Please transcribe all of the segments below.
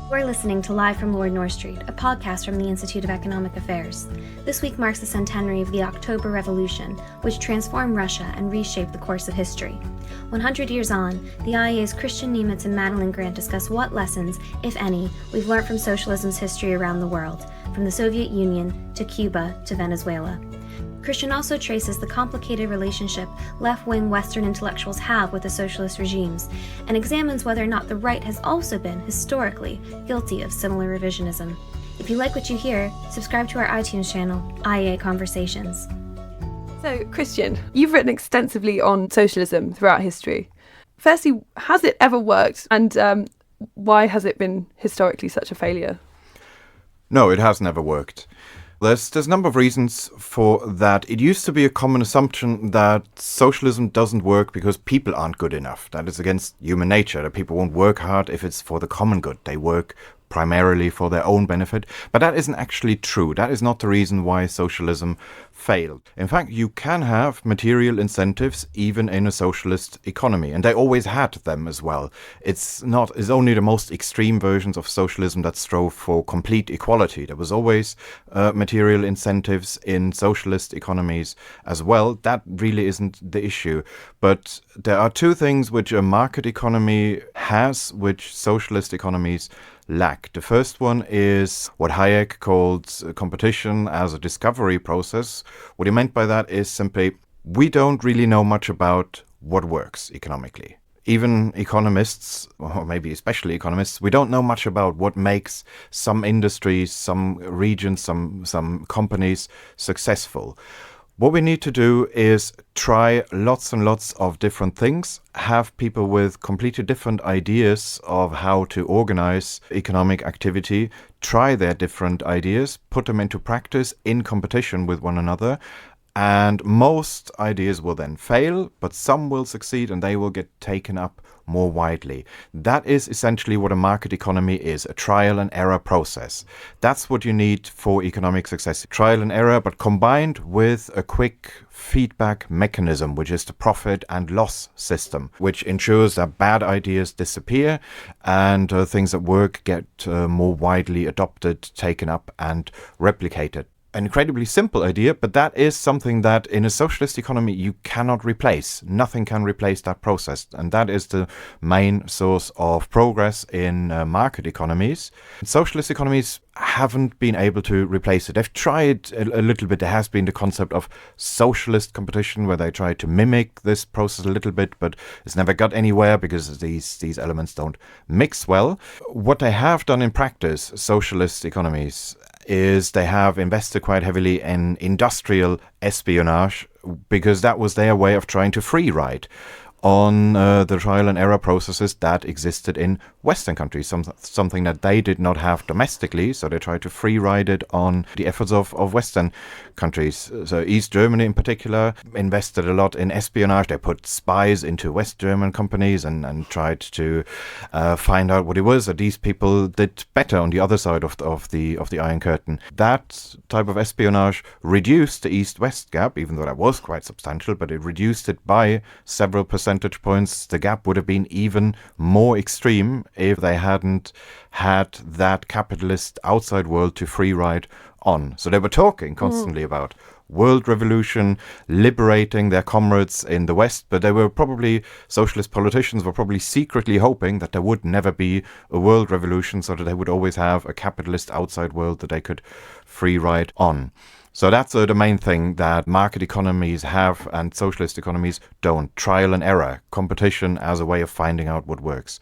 We're listening to Live from Lord North Street, a podcast from the Institute of Economic Affairs. This week marks the centenary of the October Revolution, which transformed Russia and reshaped the course of history. 100 years on, the IEA's Kristian, Niemietz, and Madeline Grant discuss what lessons, if any, we've learned from socialism's history around the world, from the Soviet Union to Cuba to Venezuela. Kristian also traces the complicated relationship left-wing Western intellectuals have with the socialist regimes, and examines whether or not the right has also been, historically, guilty of similar revisionism. If you like what you hear, subscribe to our iTunes channel, IEA Conversations. So, Kristian, you've written extensively on socialism throughout history. Firstly, has it ever worked, and why has it been historically such a failure? No, it has never worked. There's a number of reasons for that. It used to be a common assumption that socialism doesn't work because people aren't good enough. That is against human nature, that people won't work hard if it's for the common good. They work primarily for their own benefit. But that isn't actually true. That is not the reason why socialism failed. In fact, you can have material incentives even in a socialist economy, and they always had them as well. It's only the most extreme versions of socialism that strove for complete equality. There was always material incentives in socialist economies as well. That really isn't the issue. But there are two things which a market economy has, which socialist economies lack. The first one is what Hayek called competition as a discovery process. What he meant by that is simply, we don't really know much about what works economically. Even economists, or maybe especially economists, we don't know much about what makes some industries, some regions, some companies successful. What we need to do is try lots and lots of different things, have people with completely different ideas of how to organize economic activity, try their different ideas, put them into practice in competition with one another, and most ideas will then fail, but some will succeed and they will get taken up more widely. That is essentially what a market economy is, a trial and error process. That's what you need for economic success. Trial and error, but combined with a quick feedback mechanism, which is the profit and loss system, which ensures that bad ideas disappear and things that work get more widely adopted, taken up and replicated. An incredibly simple idea, but that is something that in a socialist economy you cannot replace. Nothing can replace that process, and that is the main source of progress in market economies. Socialist economies haven't been able to replace it. They've tried a little bit. There has been the concept of socialist competition where they try to mimic this process a little bit, but it's never got anywhere because these elements don't mix well. What they have done in practice, socialist economies, is they have invested quite heavily in industrial espionage because that was their way of trying to free ride on the trial and error processes that existed in Western countries, something that they did not have domestically, so they tried to free ride it on the efforts of Western countries. So East Germany in particular invested a lot in espionage. They put spies into West German companies and tried to find out what it was that these people did better on the other side of the Iron Curtain. That type of espionage reduced the East-West gap, even though that was quite substantial, but it reduced it by several percentage points. The gap would have been even more extreme if they hadn't had that capitalist outside world to free ride on. So they were talking constantly about world revolution, liberating their comrades in the West, but socialist politicians were probably secretly hoping that there would never be a world revolution so that they would always have a capitalist outside world that they could free ride on. So that's the main thing that market economies have and socialist economies don't. Trial and error, competition as a way of finding out what works.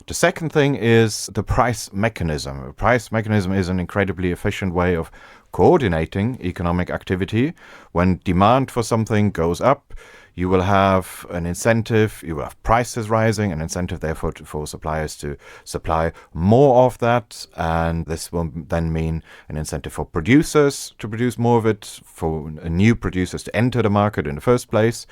The second thing is the price mechanism. A price mechanism is an incredibly efficient way of coordinating economic activity. When demand for something goes up, you will have an incentive, you will have prices rising, an incentive therefore for suppliers to supply more of that, and this will then mean an incentive for producers to produce more of it, for new producers to enter the market in the first place,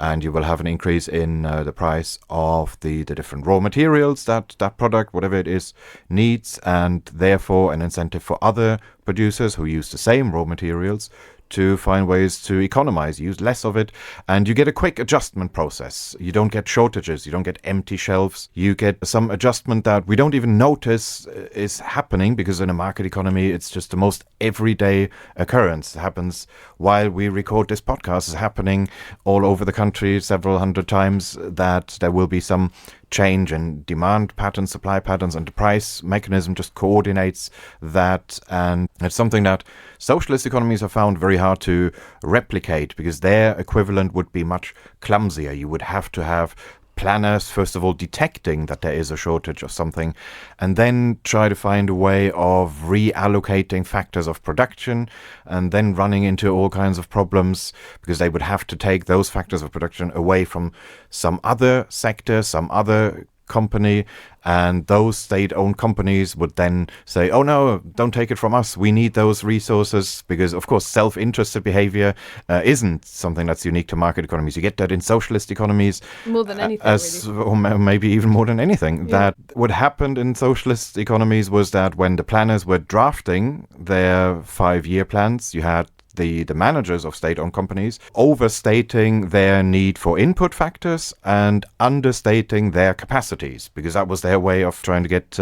and you will have an increase in the price of the different raw materials that product, whatever it is, needs, and therefore an incentive for other producers who use the same raw materials to find ways to economize, use less of it, and you get a quick adjustment process. You don't get shortages, you don't get empty shelves, you get some adjustment that we don't even notice is happening, because in a market economy, it's just the most everyday occurrence. It happens while we record this podcast. It's happening all over the country several hundred times, that there will be some change in demand patterns, supply patterns, and the price mechanism just coordinates that. And it's something that socialist economies have found very hard to replicate, because their equivalent would be much clumsier. You would have to have planners, first of all, detecting that there is a shortage of something, and then try to find a way of reallocating factors of production, and then running into all kinds of problems, because they would have to take those factors of production away from some other sector, some other company, and those state-owned companies would then say, oh no, don't take it from us, we need those resources, because of course self-interested behavior isn't something that's unique to market economies. You get that in socialist economies more than anything, really. Or maybe even more than anything. Yeah. That what happened in socialist economies was that when the planners were drafting their 5-year plans, you had the managers of state-owned companies overstating their need for input factors and understating their capacities, because that was their way of trying to get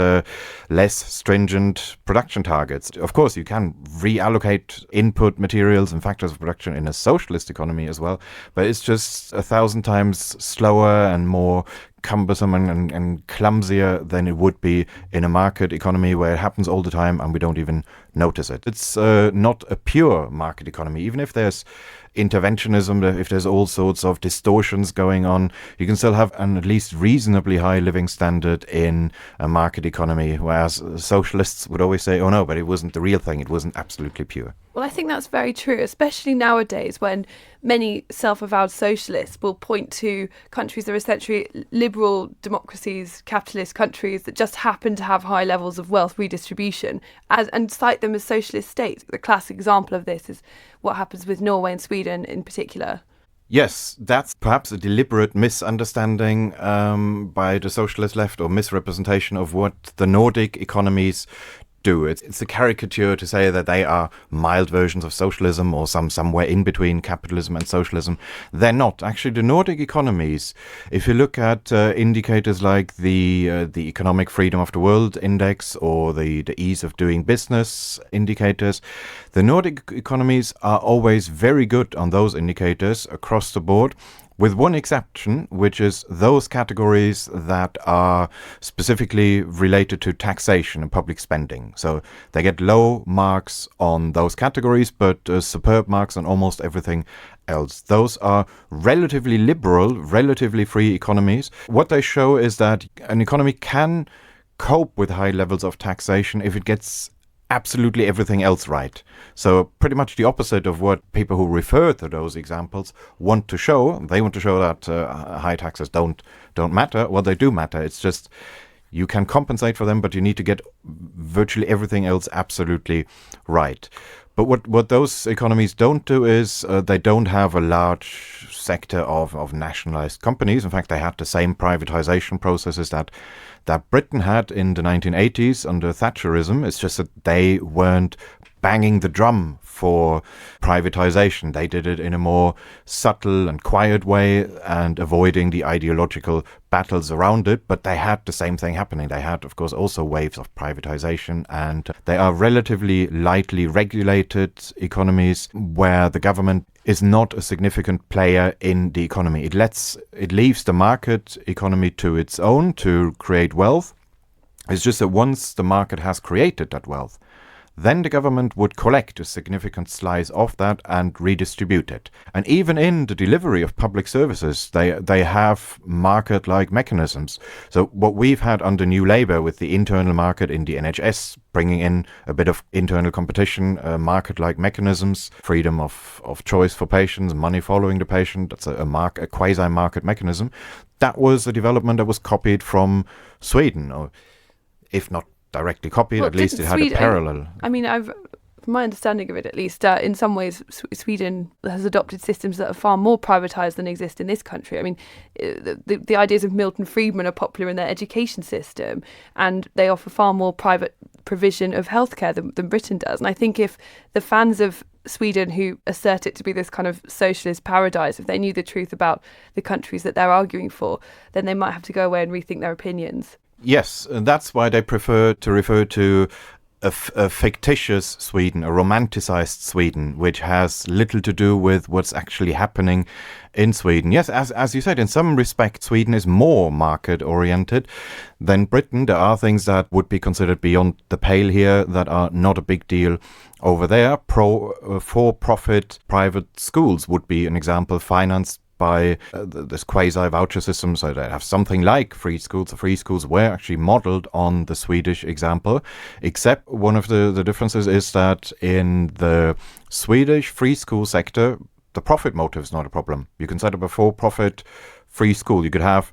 less stringent production targets. Of course, you can reallocate input materials and factors of production in a socialist economy as well, but it's just 1,000 times slower and more cumbersome and clumsier than it would be in a market economy, where it happens all the time and we don't even notice it. It's not a pure market economy. Even if there's interventionism, if there's all sorts of distortions going on, you can still have an at least reasonably high living standard in a market economy, whereas socialists would always say, oh no, but it wasn't the real thing, it wasn't absolutely pure. Well, I think that's very true, especially nowadays when many self-avowed socialists will point to countries that are essentially liberal democracies, capitalist countries that just happen to have high levels of wealth redistribution, and cite them as socialist states. The classic example of this is what happens with Norway and Sweden in particular. Yes, that's perhaps a deliberate misunderstanding by the socialist left, or misrepresentation of what the Nordic economies do. It's a caricature to say that they are mild versions of socialism, or somewhere in between capitalism and socialism. They're not. Actually, the Nordic economies, if you look at indicators like the Economic Freedom of the World Index, or the ease of doing business indicators, the Nordic economies are always very good on those indicators across the board, with one exception, which is those categories that are specifically related to taxation and public spending. So they get low marks on those categories, but superb marks on almost everything else. Those are relatively liberal, relatively free economies. What they show is that an economy can cope with high levels of taxation if it gets absolutely everything else right. So pretty much the opposite of what people who refer to those examples want to show. They want to show that high taxes don't matter. Well, they do matter. It's just you can compensate for them, but you need to get virtually everything else absolutely right. But what those economies don't do is they don't have a large sector of nationalized companies. In fact, they had the same privatization processes that Britain had in the 1980s under Thatcherism. It's just that they weren't banging the drum for privatization. They did it in a more subtle and quiet way and avoiding the ideological battles around it, but they had the same thing happening. They had, of course, also waves of privatization, and they are relatively lightly regulated economies where the government is not a significant player in the economy. It leaves the market economy to its own to create wealth. It's just that once the market has created that wealth, then the government would collect a significant slice of that and redistribute it. And even in the delivery of public services, they have market-like mechanisms. So what we've had under New Labour with the internal market in the NHS, bringing in a bit of internal competition, market-like mechanisms, freedom of choice for patients, money following the patient, that's a quasi-market mechanism. That was a development that was copied from Sweden, or if not directly copied, well, at least it had a parallel. I mean, from my understanding of it at least, in some ways Sweden has adopted systems that are far more privatised than exist in this country. I mean, the ideas of Milton Friedman are popular in their education system, and they offer far more private provision of healthcare than Britain does. And I think if the fans of Sweden, who assert it to be this kind of socialist paradise, if they knew the truth about the countries that they're arguing for, then they might have to go away and rethink their opinions. Yes, and that's why they prefer to refer to a fictitious Sweden, a romanticized Sweden, which has little to do with what's actually happening in Sweden. Yes, as you said, in some respects, Sweden is more market-oriented than Britain. There are things that would be considered beyond the pale here that are not a big deal over there. For-profit private schools would be an example, financed by this quasi-voucher system, so they have something like free schools. The free schools were actually modeled on the Swedish example, except one of the differences is that in the Swedish free school sector, the profit motive is not a problem. You can set up a for-profit free school. You could have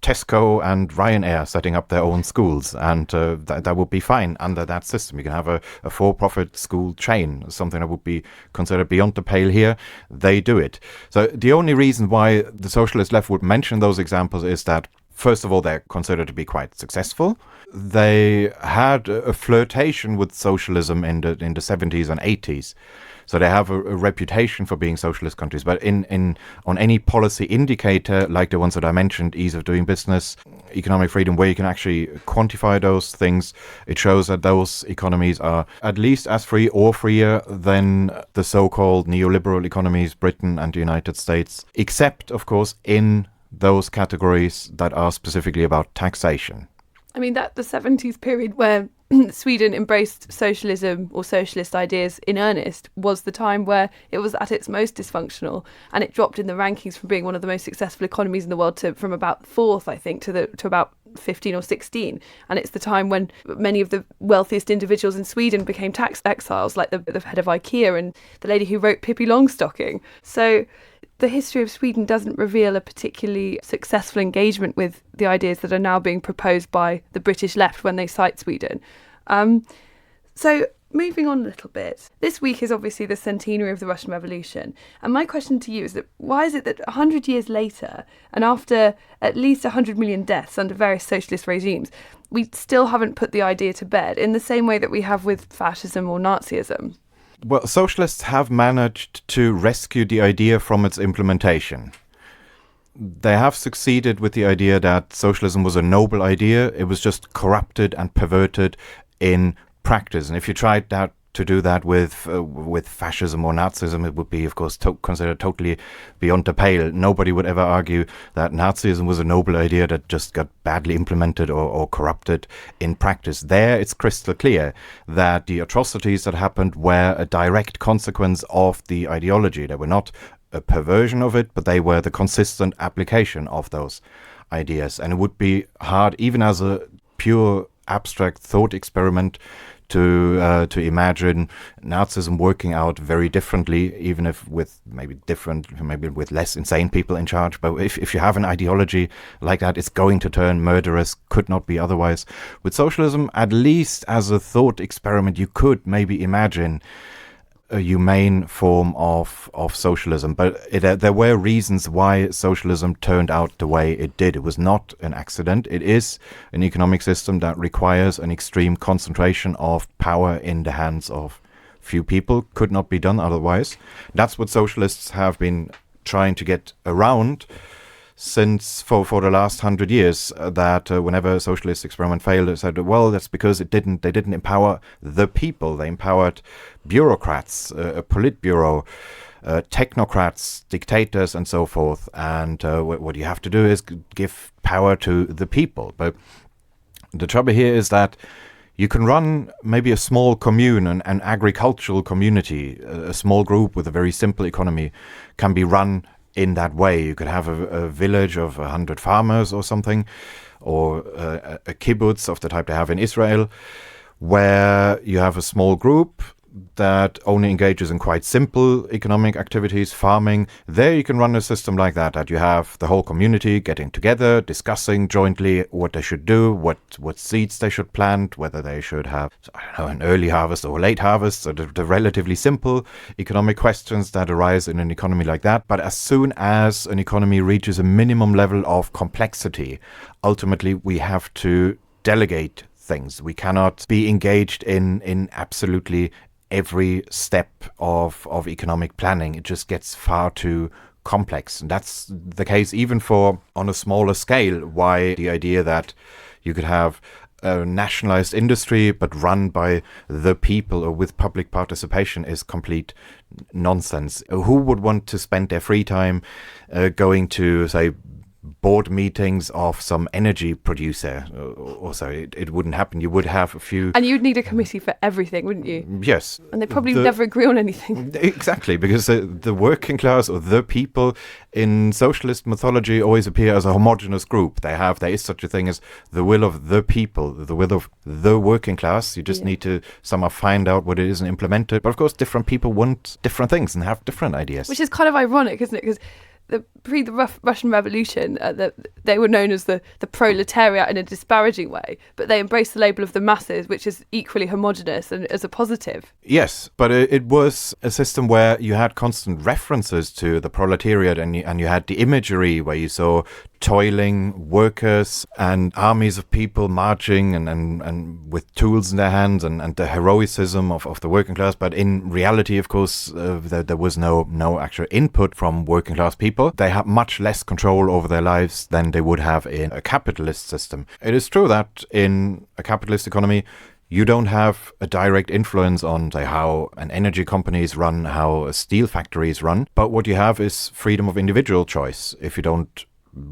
Tesco and Ryanair setting up their own schools, and that would be fine under that system. You can have a for-profit school chain, something that would be considered beyond the pale here. They do it. So the only reason why the socialist left would mention those examples is that, first of all, they're considered to be quite successful. They had a flirtation with socialism in the 70s and 80s. So they have a reputation for being socialist countries. But on any policy indicator, like the ones that I mentioned, ease of doing business, economic freedom, where you can actually quantify those things, it shows that those economies are at least as free or freer than the so-called neoliberal economies, Britain and the United States, except, of course, in those categories that are specifically about taxation. I mean, that the 70s period where Sweden embraced socialism or socialist ideas in earnest was the time where it was at its most dysfunctional, and it dropped in the rankings from being one of the most successful economies in the world from about fourth, I think, to about 15 or 16. And it's the time when many of the wealthiest individuals in Sweden became tax exiles, like the head of IKEA and the lady who wrote Pippi Longstocking. So the history of Sweden doesn't reveal a particularly successful engagement with the ideas that are now being proposed by the British left when they cite Sweden. So moving on a little bit, this week is obviously the centenary of the Russian Revolution. And my question to you is that why is it that 100 years later, and after at least 100 million deaths under various socialist regimes, we still haven't put the idea to bed in the same way that we have with fascism or Nazism? Well, socialists have managed to rescue the idea from its implementation. They have succeeded with the idea that socialism was a noble idea. It was just corrupted and perverted in practice. And if you tried to do that with fascism or Nazism, it would be, of course, considered totally beyond the pale. Nobody would ever argue that Nazism was a noble idea that just got badly implemented or corrupted in practice. There, it's crystal clear that the atrocities that happened were a direct consequence of the ideology. They were not a perversion of it, but they were the consistent application of those ideas. And it would be hard, even as a pure abstract thought experiment, to imagine Nazism working out very differently, even if with maybe with less insane people in charge. But if you have an ideology like that, it's going to turn murderous, could not be otherwise. With socialism, at least as a thought experiment, you could maybe imagine a humane form of socialism. But there were reasons why socialism turned out the way it did. It was not an accident. It is an economic system that requires an extreme concentration of power in the hands of few people. Could not be done otherwise. That's what socialists have been trying to get around since for the last 100 years, that whenever a socialist experiment failed, they said, well, that's because they didn't empower the people. They empowered bureaucrats, a politburo, technocrats, dictators, and so forth. And what you have to do is give power to the people. But the trouble here is that you can run maybe a small commune, an agricultural community, a small group with a very simple economy can be run in that way. You could have a village of 100 farmers or something, or a kibbutz of the type they have in Israel, where you have a small group that only engages in quite simple economic activities, farming. There you can run a system like that you have the whole community getting together, discussing jointly what they should do, what seeds they should plant, whether they should have, an early harvest or a late harvest, so the relatively simple economic questions that arise in an economy like that. But as soon as an economy reaches a minimum level of complexity, ultimately we have to delegate things. We cannot be engaged in absolutely every step of economic planning. It just gets far too complex. And that's the case even for on a smaller scale. Why the idea that you could have a nationalized industry but run by the people or with public participation is complete nonsense. Who would want to spend their free time going to, say, board meetings of some energy producer or so? It wouldn't happen. You would have a few... And you'd need a committee for everything, wouldn't you? Yes. And they probably never agree on anything. Exactly, because the working class or the people in socialist mythology always appear as a homogeneous group. There is such a thing as the will of the people, the will of the working class. You just need to somehow find out what it is and implement it. But of course, different people want different things and have different ideas. Which is kind of ironic, isn't it? Because pre the Russian Revolution, they were known as the proletariat in a disparaging way, but they embraced the label of the masses, which is equally homogenous and as a positive. Yes, but it was a system where you had constant references to the proletariat, and you had the imagery where you saw toiling workers and armies of people marching and with tools in their hands and the heroicism of the working class. But in reality, of course, there was no actual input from working class people. They had much less control over their lives than they would have in a capitalist system. It is true that in a capitalist economy, you don't have a direct influence on, say, how an energy company is run, how a steel factory is run. But what you have is freedom of individual choice. If you don't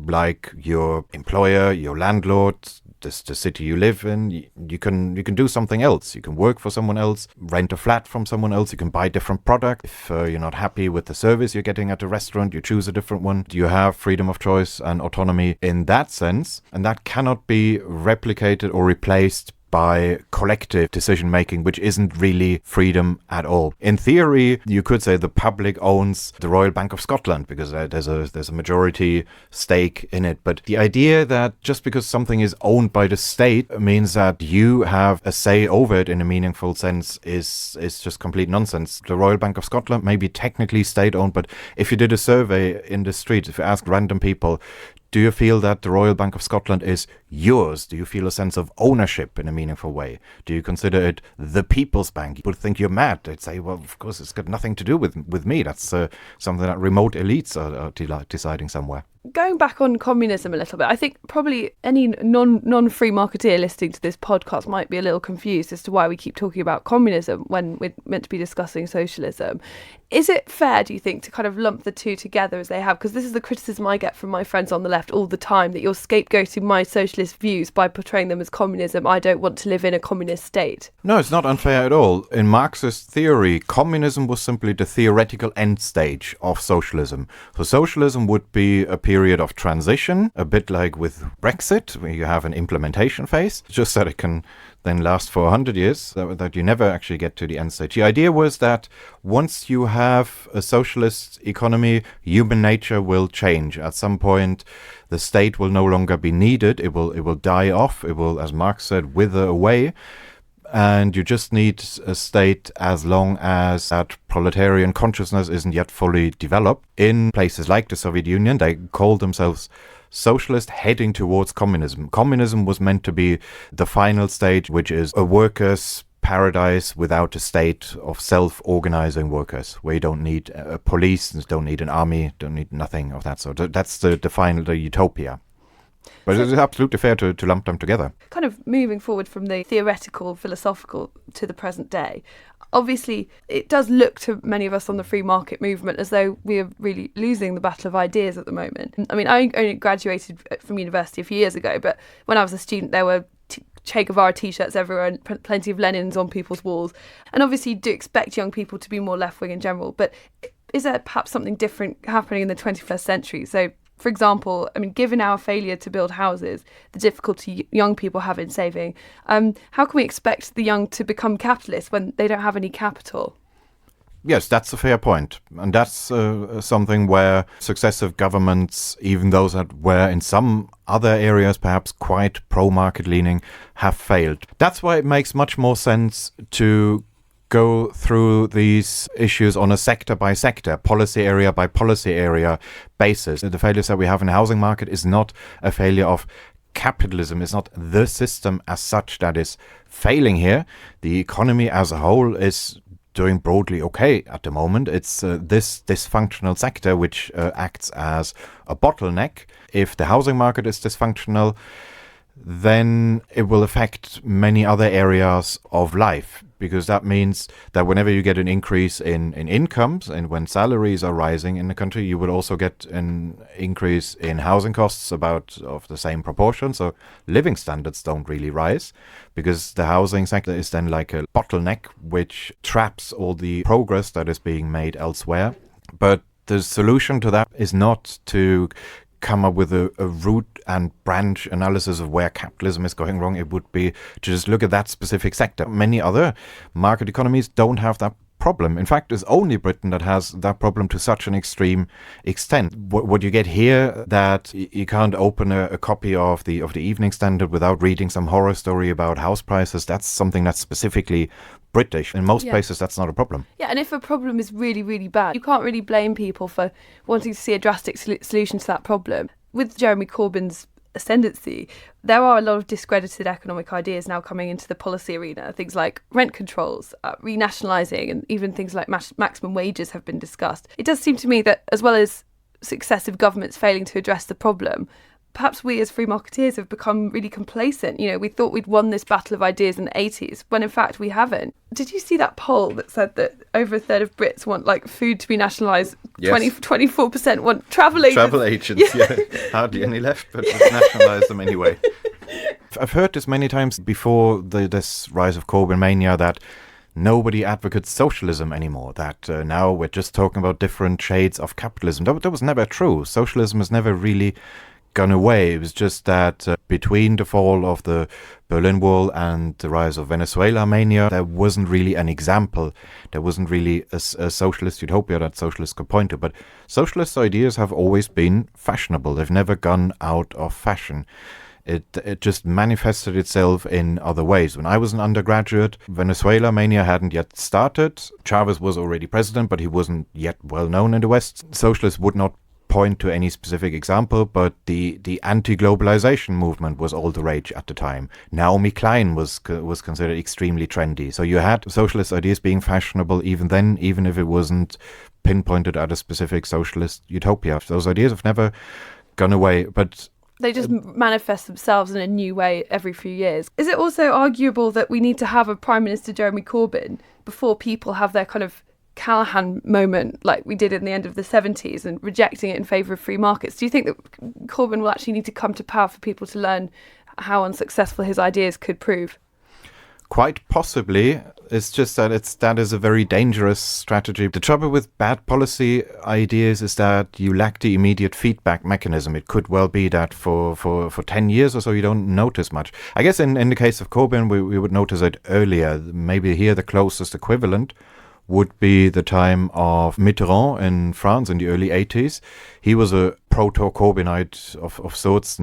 like your employer, your landlord, the city you live in, you can do something else. You can work for someone else, rent a flat from someone else. You can buy different product. If you're not happy with the service you're getting at a restaurant, you choose a different one. You have freedom of choice and autonomy in that sense, and that cannot be replicated or replaced by collective decision-making, which isn't really freedom at all. In theory, you could say the public owns the Royal Bank of Scotland because there's a majority stake in it. But the idea that just because something is owned by the state means that you have a say over it in a meaningful sense is just complete nonsense. The Royal Bank of Scotland may be technically state-owned, but if you did a survey in the streets, if you ask random people, do you feel that the Royal Bank of Scotland is yours? Do you feel a sense of ownership in a meaningful way? Do you consider it the People's Bank? People think you're mad. They'd say, well, of course, it's got nothing to do with me. That's something that remote elites are deciding somewhere. Going back on communism a little bit, I think probably any non-free marketeer listening to this podcast might be a little confused as to why we keep talking about communism when we're meant to be discussing socialism. Is it fair, do you think, to kind of lump the two together as they have? Because this is the criticism I get from my friends on the left all the time, that you're scapegoating my socialist views by portraying them as communism. I don't want to live in a communist state. No, it's not unfair at all. In Marxist theory, communism was simply the theoretical end stage of socialism. So socialism would be a period of transition, a bit like with Brexit, where you have an implementation phase, just that it can then last for 100 years, that you never actually get to the end stage. The idea was that once you have a socialist economy, human nature will change. At some point, the state will no longer be needed. It will die off. It will, as Marx said, wither away. And you just need a state as long as that proletarian consciousness isn't yet fully developed. In places like the Soviet Union, they called themselves socialist, heading towards communism. Communism was meant to be the final stage, which is a workers' paradise without a state of self-organizing workers, where you don't need a police, don't need an army, don't need nothing of that sort. That's the final utopia. But it's absolutely fair to lump them together. Kind of moving forward from the theoretical, philosophical to the present day, obviously it does look to many of us on the free market movement as though we are really losing the battle of ideas at the moment. I mean, I only graduated from university a few years ago, but when I was a student there were Che Guevara t-shirts everywhere and plenty of Lenins on people's walls. And obviously you do expect young people to be more left-wing in general, but is there perhaps something different happening in the 21st century? So, for example, I mean, given our failure to build houses, the difficulty young people have in saving, how can we expect the young to become capitalists when they don't have any capital? Yes, that's a fair point. And that's something where successive governments, even those that were in some other areas perhaps quite pro-market leaning, have failed. That's why it makes much more sense to go through these issues on a sector by sector, policy area by policy area basis. The failures that we have in the housing market is not a failure of capitalism. It's not the system as such that is failing here. The economy as a whole is doing broadly okay at the moment. It's this dysfunctional sector which acts as a bottleneck. If the housing market is dysfunctional, then it will affect many other areas of life, because that means that whenever you get an increase in incomes and when salaries are rising in the country, you will also get an increase in housing costs about of the same proportion. So living standards don't really rise, because the housing sector is then like a bottleneck which traps all the progress that is being made elsewhere. But the solution to that is not to come up with a root and branch analysis of where capitalism is going wrong. It would be to just look at that specific sector. Many other market economies don't have that problem. In fact, it's only Britain that has that problem to such an extreme extent. What you get here, that you can't open a copy of the Evening Standard without reading some horror story about house prices. That's something that's specifically British. In most places, that's not a problem. Yeah, and if a problem is really, really bad, you can't really blame people for wanting to see a drastic solution to that problem. With Jeremy Corbyn's ascendancy, there are a lot of discredited economic ideas now coming into the policy arena. Things like rent controls, renationalising, and even things like maximum wages have been discussed. It does seem to me that, as well as successive governments failing to address the problem, perhaps we as free marketeers have become really complacent. You know, we thought we'd won this battle of ideas in the 80s, when in fact we haven't. Did you see that poll that said that over a third of Brits want like food to be nationalised? Yes. 24% want travel agents. Travel agents, yeah. Hardly any left, but nationalise them anyway. I've heard this many times before this rise of Corbyn mania, that nobody advocates socialism anymore, that now we're just talking about different shades of capitalism. That was never true. Socialism has never really gone away. It was just that between the fall of the Berlin Wall and the rise of Venezuela mania, there wasn't really an example. There wasn't really a socialist utopia that socialists could point to. But socialist ideas have always been fashionable. They've never gone out of fashion. It just manifested itself in other ways. When I was an undergraduate, Venezuela mania hadn't yet started. Chavez was already president, but he wasn't yet well known in the West. Socialists would not point to any specific example, but the anti-globalization movement was all the rage at the time. Naomi Klein was considered extremely trendy. So you had socialist ideas being fashionable even then, even if it wasn't pinpointed at a specific socialist utopia. Those ideas have never gone away, but they just manifest themselves in a new way every few years. Is it also arguable that we need to have a Prime Minister Jeremy Corbyn before people have their kind of Callahan moment like we did in the end of the 70s and rejecting it in favour of free markets? Do you think that Corbyn will actually need to come to power for people to learn how unsuccessful his ideas could prove? Quite possibly. It's just that that is a very dangerous strategy. The trouble with bad policy ideas is that you lack the immediate feedback mechanism. It could well be that for 10 years or so you don't notice much. I guess in the case of Corbyn, we would notice it earlier. Maybe here the closest equivalent would be the time of Mitterrand in France in the early 80s. He was a proto-Corbynite of sorts,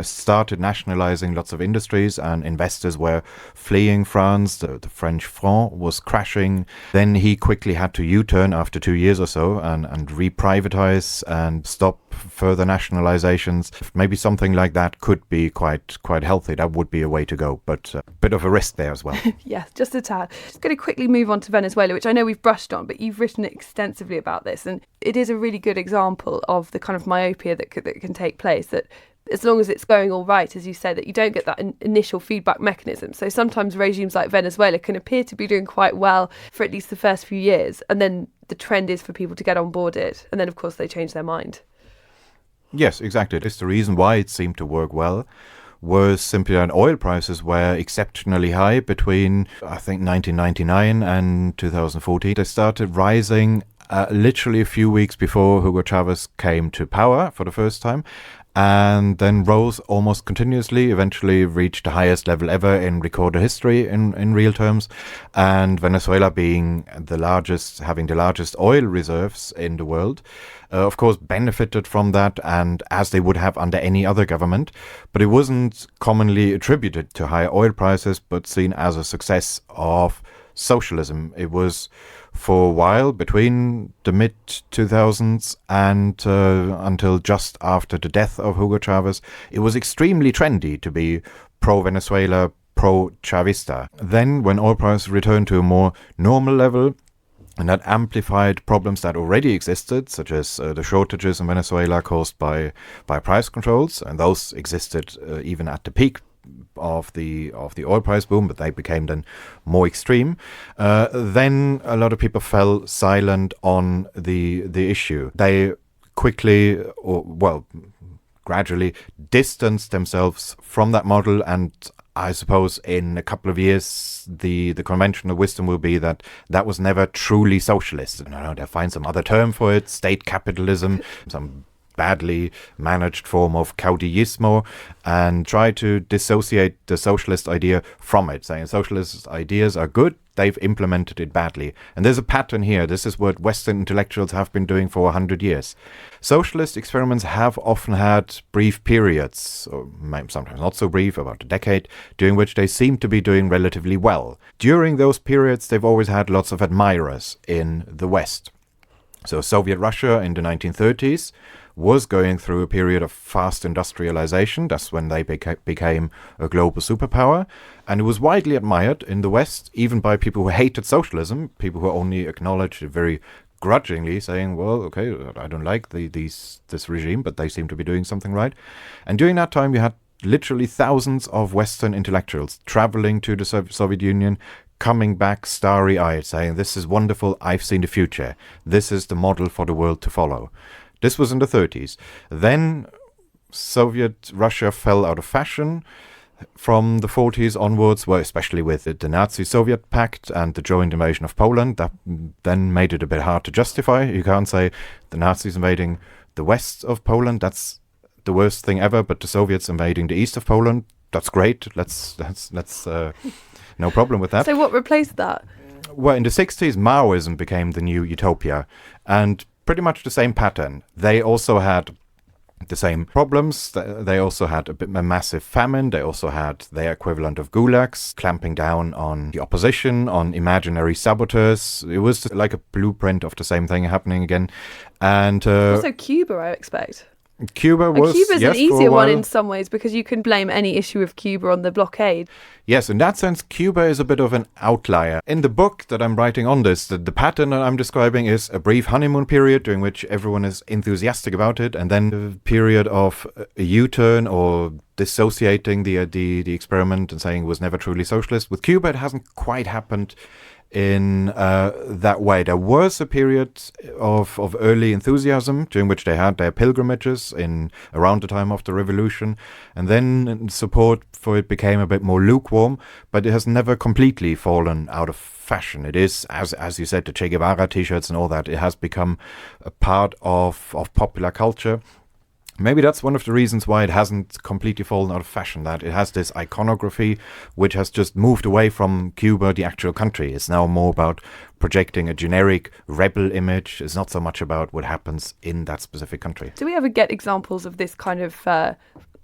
started nationalizing lots of industries, and investors were fleeing France. The French franc was crashing. Then he quickly had to U-turn after 2 years or so and reprivatize and stop further nationalizations. Maybe something like that could be quite healthy. That would be a way to go, but a bit of a risk there as well. Yes, just a tad. Just going to quickly move on to Venezuela, which I know we've brushed on, but you've written extensively about this, and it is a really good example of the kind of myopia that can take place, that as long as it's going all right, as you said, that you don't get that initial feedback mechanism. So sometimes regimes like Venezuela can appear to be doing quite well for at least the first few years, and then the trend is for people to get on board it, and then of course they change their mind. Yes, exactly. It's the reason why it seemed to work well was simply that oil prices were exceptionally high between, I think, 1999 and 2014. They started rising literally a few weeks before Hugo Chavez came to power for the first time, and then rose almost continuously, eventually reached the highest level ever in recorded history in real terms. And Venezuela being having the largest oil reserves in the world, of course benefited from that, and as they would have under any other government. But it wasn't commonly attributed to high oil prices, but seen as a success of socialism. It was for a while, between the mid-2000s and until just after the death of Hugo Chavez, it was extremely trendy to be pro-Venezuela, pro-Chavista. Then, when oil prices returned to a more normal level, And that amplified problems that already existed, such as the shortages in Venezuela caused by price controls, and those existed even at the peak of the oil price boom, but they became then more extreme. Then a lot of people fell silent on the issue. They quickly, gradually distanced themselves from that model, and I suppose in a couple of years the conventional wisdom will be that was never truly socialist. They'll find some other term for it, state capitalism, some badly managed form of caudillismo, and try to dissociate the socialist idea from it, saying socialist ideas are good, they've implemented it badly. And there's a pattern here. This is what Western intellectuals have been doing for 100 years. Socialist experiments have often had brief periods, or sometimes not so brief, about a decade, during which they seem to be doing relatively well. During those periods, they've always had lots of admirers in the West. So Soviet Russia in the 1930s was going through a period of fast industrialization. That's when they became a global superpower. And it was widely admired in the West, even by people who hated socialism, people who only acknowledged it very grudgingly, saying, well, okay, I don't like this regime, but they seem to be doing something right. And during that time, you had literally thousands of Western intellectuals traveling to the Soviet Union, coming back starry-eyed, saying, this is wonderful, I've seen the future. This is the model for the world to follow. This was in the 30s. Then Soviet Russia fell out of fashion from the 40s onwards, well, especially with the Nazi-Soviet pact and the joint invasion of Poland. That then made it a bit hard to justify. You can't say the Nazis invading the west of Poland, that's the worst thing ever, but the Soviets invading the east of Poland, that's great. Let's no problem with that. So what replaced that? Well, in the 60s, Maoism became the new utopia, and pretty much the same pattern. They also had the same problems. They also had a massive famine. They also had their equivalent of gulags, clamping down on the opposition, on imaginary saboteurs. It was like a blueprint of the same thing happening again. And also Cuba, I expect. Cuba's an easier one in some ways, because you can blame any issue of Cuba on the blockade. Yes, in that sense, Cuba is a bit of an outlier. In the book that I'm writing on this, the pattern that I'm describing is a brief honeymoon period during which everyone is enthusiastic about it, and then a period of a U-turn or dissociating the experiment and saying it was never truly socialist. With Cuba, it hasn't quite happened in that way. There was a period of early enthusiasm during which they had their pilgrimages in around the time of the revolution, and then support for it became a bit more lukewarm, but it has never completely fallen out of fashion. It is, as you said, the Che Guevara t-shirts and all that, it has become a part of popular culture. Maybe that's one of the reasons why it hasn't completely fallen out of fashion, that it has this iconography which has just moved away from Cuba, the actual country. It's now more about projecting a generic rebel image. It's not so much about what happens in that specific country. Do we ever get examples of this kind of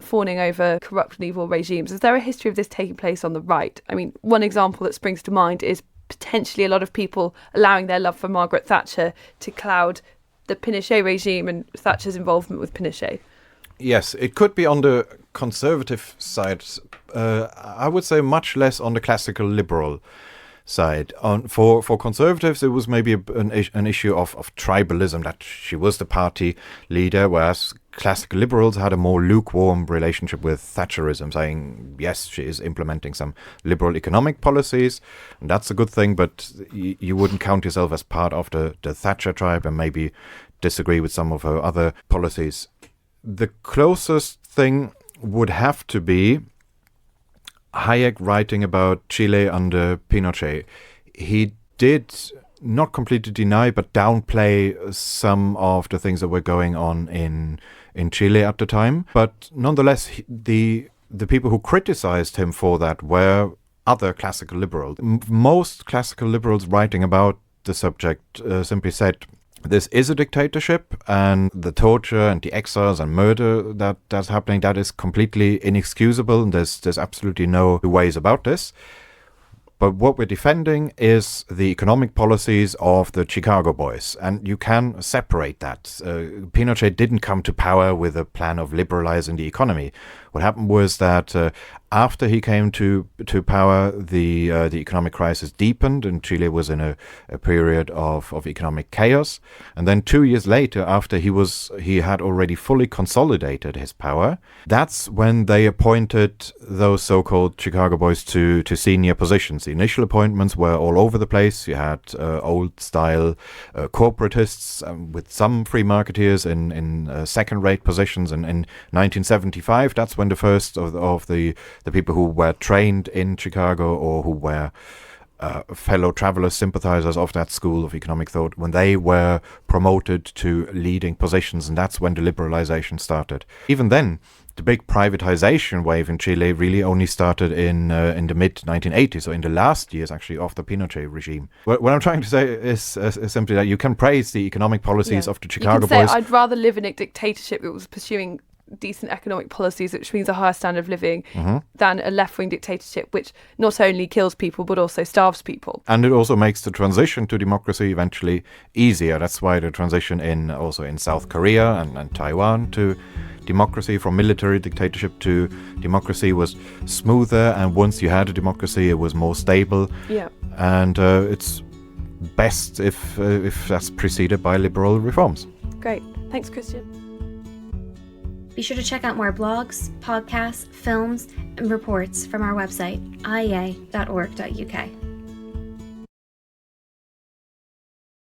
fawning over corrupt and evil regimes? Is there a history of this taking place on the right? I mean, one example that springs to mind is potentially a lot of people allowing their love for Margaret Thatcher to cloud the Pinochet regime and Thatcher's involvement with Pinochet. Yes, it could be on the conservative side. I would say much less on the classical liberal side. For conservatives, it was maybe an issue of tribalism, that she was the party leader, whereas classical liberals had a more lukewarm relationship with Thatcherism, saying, yes, she is implementing some liberal economic policies, and that's a good thing, but you wouldn't count yourself as part of the Thatcher tribe and maybe disagree with some of her other policies. The closest thing would have to be Hayek writing about Chile under Pinochet. He did not completely deny, but downplay some of the things that were going on in Chile at the time. But nonetheless, the people who criticized him for that were other classical liberals. Most classical liberals writing about the subject simply said, this is a dictatorship, and the torture and the exiles and murder that's happening, that is completely inexcusable, and there's absolutely no ways about this. But what we're defending is the economic policies of the Chicago Boys, and you can separate that. Pinochet didn't come to power with a plan of liberalizing the economy. What happened was that after he came to power, the economic crisis deepened, and Chile was in a period of economic chaos. And then 2 years later, after he had already fully consolidated his power, that's when they appointed those so-called Chicago boys to senior positions. The initial appointments were all over the place. You had old-style corporatists with some free marketeers in second-rate positions. And in 1975, that's when the first of the people who were trained in Chicago or who were fellow travelers, sympathizers of that school of economic thought, when they were promoted to leading positions, and that's when the liberalization started. Even then, the big privatization wave in Chile really only started in the mid-1980s, so in the last years, actually, of the Pinochet regime. What I'm trying to say is simply that you can praise the economic policies of the Chicago you can say, boys. I'd rather live in a dictatorship that was pursuing decent economic policies, which means a higher standard of living, than a left-wing dictatorship which not only kills people but also starves people. And it also makes the transition to democracy eventually easier. That's why the transition also in South Korea and Taiwan to democracy, from military dictatorship to democracy, was smoother, and once you had a democracy it was more stable. And it's best if that's preceded by liberal reforms. Great. Thanks, Kristian. Be sure to check out more blogs, podcasts, films, and reports from our website, iea.org.uk.